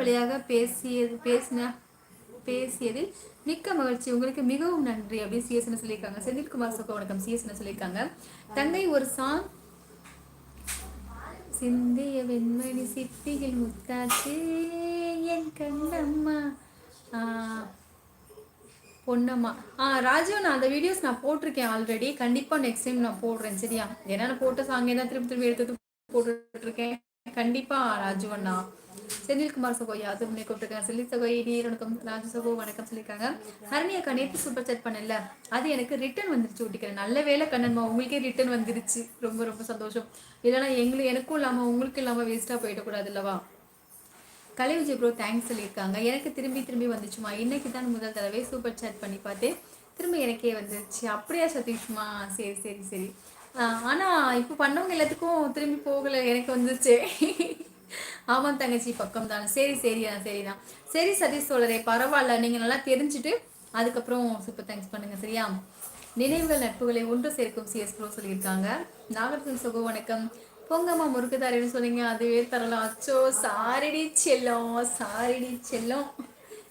வழியாக பேசியதில் மிக்க மகிழ்ச்சி, உங்களுக்கு மிகவும் நன்றி அப்படின்னு சிஎஸ்னு சொல்லியிருக்காங்க. செந்தில்குமார் சுக வணக்கம் சிஎஸ்னு சொல்லியிருக்காங்க. தங்கை ஒரு சாங் சிந்திய வெண்மணி சிப்பிகள் முத்தாச்சு என் கண்ணம்மா பொண்ணம்மா. ராஜு, நான் அந்த வீடியோஸ் நான் போட்டிருக்கேன் ஆல்ரெடி. கண்டிப்பாக நெக்ஸ்ட் டைம் நான் போடுறேன் சரியா? ஏன்னா நான் போட்ட சாங்கே தான் திருப்பி திருப்பி எடுத்து போட்டுருக்கேன். கண்டிப்பாக ராஜு அண்ணா. செந்தில்குமார் சகோ அது முன்னே கூப்பிட்டுருக்கேன். செல்லி சகோ நீர் வணக்கம். ராஜு சகோ வணக்கம் சொல்லியிருக்காங்க. ஹரணி அக்கா நேற்று சூப்பர் சாட் பண்ணல, அது எனக்கு ரிட்டர்ன் வந்துருச்சு ஊட்டிக்கிறேன். நல்ல வேலை கண்ணன்மா, உங்களுக்கே ரிட்டர்ன் வந்துருச்சு. ரொம்ப ரொம்ப சந்தோஷம். இல்லைன்னா எனக்கும் இல்லாமல் உங்களுக்கும் இல்லாமல் வேஸ்ட்டாக போயிடக்கூடாது இல்லவா? கலை விஜய் ப்ரோ தேங்க்ஸ் சொல்லியிருக்காங்க. எனக்கு திரும்பி திரும்பி வந்துச்சுமா, இன்னைக்கு தான் முதல் தடவை சூப்பர் சாட் பண்ணி பார்த்தேன், திரும்ப எனக்கே வந்துருச்சு. அப்படியா சதீஷ்மா? சரி சரி சரி. ஆனால் இப்போ பண்ணவங்க எல்லாத்துக்கும் திரும்பி போகலை, எனக்கு வந்துருச்சு. ஆமாம் தங்கச்சி, பக்கம் தானே. சரி சரிண்ணா. சரி சதீஷ் சோழரே, பரவாயில்ல, நீங்கள் நல்லா தெரிஞ்சுட்டு அதுக்கப்புறம் சூப்பர் தேங்க்ஸ் பண்ணுங்க சரியா? நினைவுகள் நட்புகளை ஒன்று சேர்க்கும் சிஎஸ் ப்ரோ சொல்லியிருக்காங்க. நாகர்கன் சுக வணக்கம். பொங்கம்மா முறுக்கு தரேன்னு சொன்னீங்க, அதுவே தரலாம். அச்சோ சாரிடி செல்லம்.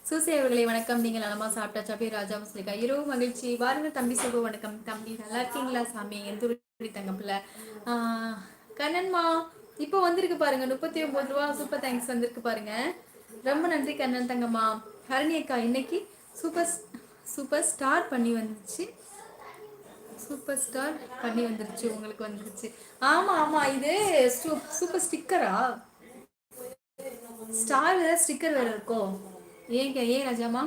சூசை அவர்களை வணக்கம். நீங்கள் நலமா சாப்பிட்டாச்சா? போய் ராஜா சொல்லிக்கா இரவு மகிழ்ச்சி. பாருங்க தம்பி சுக வணக்கம். தம்பி நல்லா இருக்கீங்களா சாமி? எந்த தங்கப்பில்ல கண்ணன்மா இப்போ வந்திருக்கு பாருங்க, 39 ரூபா சூப்பர் தேங்க்ஸ் வந்திருக்கு பாருங்க. ரொம்ப நன்றி கண்ணன் தங்கம்மா. ஹரணி அக்கா இன்னைக்கு சூப்பர் ஸ்டார் பண்ணி வந்துச்சு. உங்களுக்கு வந்துருச்சு. ஆமா இது சூப்பர் ஸ்டிக்கரா? ஸ்டார் ஸ்டிக்கர் வேற இருக்கோ? ஏன் ராஜாமா?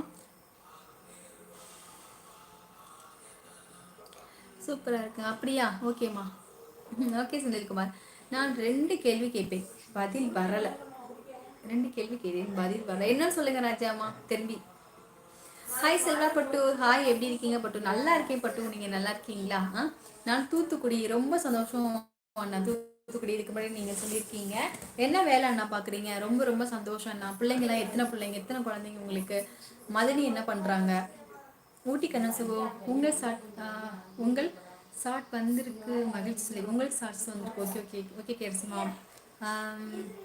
சூப்பரா இருக்கு. அப்படியா? ஓகேம்மா. ஓகே செந்தில்குமார். நான் 2 கேள்வி கேட்பேன், பதில் வரல. 2 கேள்வி கேட்பேன், பதில் வரல. என்ன சொல்லுங்க ராஜாமா திரும்பி. ஹாய் செல்வா பட்டு. ஹாய், எப்படி இருக்கீங்க பட்டு? நல்லா இருக்கேன் பட்டு, நீங்க நல்லா இருக்கீங்களா? நான் தூத்துக்குடி. ரொம்ப சந்தோஷம் அண்ணா. தூத்துக்குடி இதுக்கு முன்னாடி நீங்க சொல்லியிருக்கீங்க. என்ன வேலை அண்ணா பாக்குறீங்க? ரொம்ப ரொம்ப சந்தோஷம் அண்ணா. பிள்ளைங்களாம் எத்தனை குழந்தைங்க உங்களுக்கு? மதனி என்ன பண்றாங்க? ஊட்டி கண்ணசுகோ உங்கள் ஷார்ட் வந்திருக்கு, மகிழ்ச்சி சொல்லி. உங்களுக்கு ஷார்ட்ஸ் வந்துருக்கு. ஓகே கேர்ஸ்மா.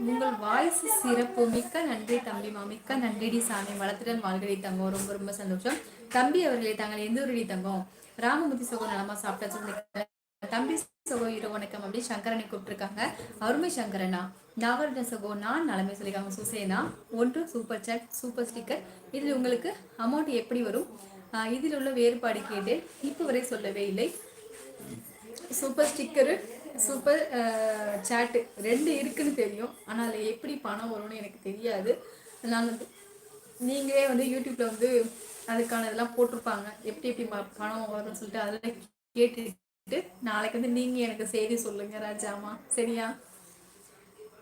உங்கள் வாய்ஸ் சிறப்பு, மிக்க நன்றி தம்பிமா. மிக்க நன்றிடி சாமி. வளத்துடன் வாழ்கடி தங்கம். ரொம்ப ரொம்ப சந்தோஷம் தம்பி அவர்களே. தாங்கள் எந்த ஊரடி தங்கம்? ராமமூர்த்தி சகோ நலமா சாப்பிட்டாச்சு. தம்பி சகோ இரவு வணக்கம் அப்படி சங்கரனை கூப்பிட்டுருக்காங்க. அருமை சங்கரனா. நாகரஜ சகோ நான் நலமே சொல்லியிருக்காங்க. சுசேனா 1 சூப்பர் சாட் சூப்பர் ஸ்டிக்கர். இதில் உங்களுக்கு அமௌண்ட் எப்படி வரும், இதில் உள்ள வேறுபாடு கேட்டு இப்போ வரை சொல்லவே இல்லை. சூப்பர் ஸ்டிக்கரு சூப்பர் சாட்டு 2 இருக்குன்னு தெரியும், ஆனால் அதில் எப்படி பணம் வரும்னு எனக்கு தெரியாது. நான் நீங்களே யூடியூப்ல அதுக்கான இதெல்லாம் போட்டிருப்பாங்க, எப்படி பணம் வரும்னு சொல்லிட்டு அதில் கேட்டுட்டு நாளைக்கு நீங்கள் எனக்கு செய்தி சொல்லுங்க ராஜாமா சரியா?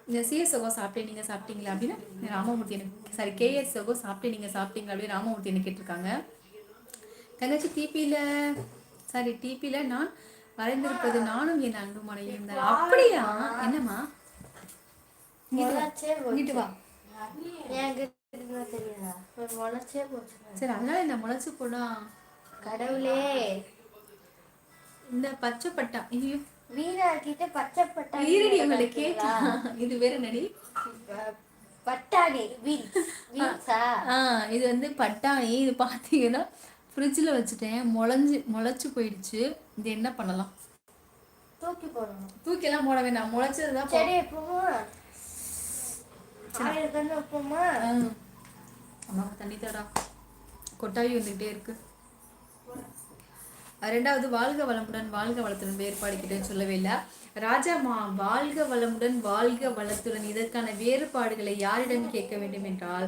இந்த சிஎஸ் சகோ சாப்பிட்டே நீங்கள் சாப்பிட்டீங்களா அப்படின்னு ராமமூர்த்தி எனக்கு சாரி கேஎஸ் சகோ சாப்பிட்டே நீங்கள் சாப்பிட்டீங்களா அப்படின்னு ராமமூர்த்தி என்ன கேட்டிருக்காங்க. தங்கச்சி டிபியில் நான் வரைந்திருப்பது நானும் என் அன்பு மனைவியும் தான். அப்படியா? என்னம்மா இங்கிட்டு வா. சரி, அதனால என்ன முளைச்சு போனா கடவுளே. இந்த பச்சை பட்டா வீணா கிட்ட பச்சை பட்டா உங்களை கேட்டா இது வேற நடி பட்டாணி. இது பட்டாணி. இது பாத்தீங்கன்னா ஃப்ரிட்ஜில் வச்சுட்டேன், முளைச்சு போயிடுச்சு. இது என்ன பண்ணலாம்? தூக்கி போடணும். தூக்கிலாம் போட வேண்டாம், முளைச்சதுதான். சரி வைப்போமா? அம்மா தண்ணி தடா, கொட்டாவி வந்துகிட்டே இருக்கு. 2வது வாழ்க வளத்துடன் வேறுபாடு கிட்டேன்னு சொல்லவே இல்லை ராஜாமா. வாழ்க வளத்துடன் இதற்கான வேறுபாடுகளை யாரிடம் கேட்க வேண்டும் என்றால்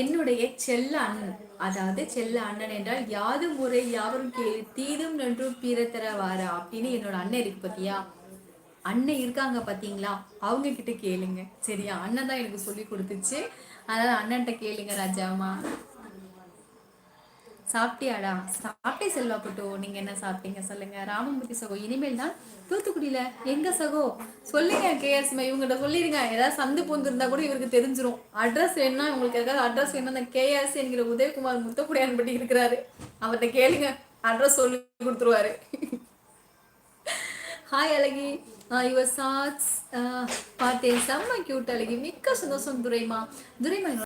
என்னுடைய செல்ல அண்ணன். அதாவது செல்ல அண்ணன் என்றால் யாதும் முறை யாவரும் கேள்வி தீதும் நன்றும் பிற தர வாரா அப்படின்னு என்னோட அண்ணன் இருக்கு பாத்தியா, அண்ணன் இருக்காங்க பாத்தீங்களா, அவங்க கிட்ட கேளுங்க சரியா? அண்ணன் தான் எனக்கு சொல்லி கொடுத்துச்சு, அதனால அண்ணன்ட்ட கேளுங்க ராஜாமா. சாப்பிட்டியாடா? சாப்பிட்டே செல்வா பட்டு. நீங்க என்ன சாப்பிட்டீங்க சொல்லுங்க. ராமமூர்த்தி சகோ இனிமேல் தான் தூத்துக்குடியில எங்க சகோ சொல்லுங்க. கேஎஸ்மா இவங்ககிட்ட சொல்லிடுங்க, ஏதாவது சந்து பூந்து இருந்தா கூட இவருக்கு தெரிஞ்சிடும். அட்ரஸ் வேணும்னா உங்களுக்கு ஏதாவது அட்ரஸ் வேணும்னா அந்த கேஎஸ் என்கிற உதயகுமார் முத்தக்குடியான் பட்டி இருக்கிறாரு, அவர்கிட்ட கேளுங்க, அட்ரஸ் சொல்லி கொடுத்துருவாரு. ஹாய் அழகி, யுவர் சாக்ஸ் பார்த்தேன், செம்ம கியூட் அழகி. மிக்க சந்தோஷம் துரைமா.